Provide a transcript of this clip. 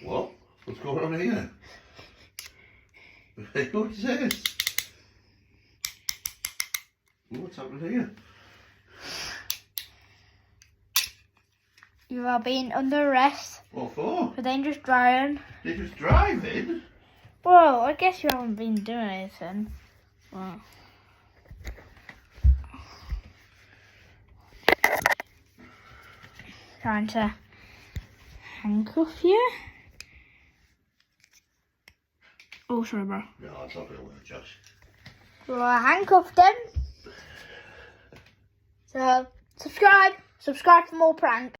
What? What's going on here? What's this? What's happening here? You are being under arrest What for? for dangerous driving. Dangerous driving? Well, I guess you haven't been doing anything. Well. Trying to handcuff you. Oh, sorry, bro. No, it's not going to work, Josh. Well, I handcuffed him. So, subscribe for more pranks.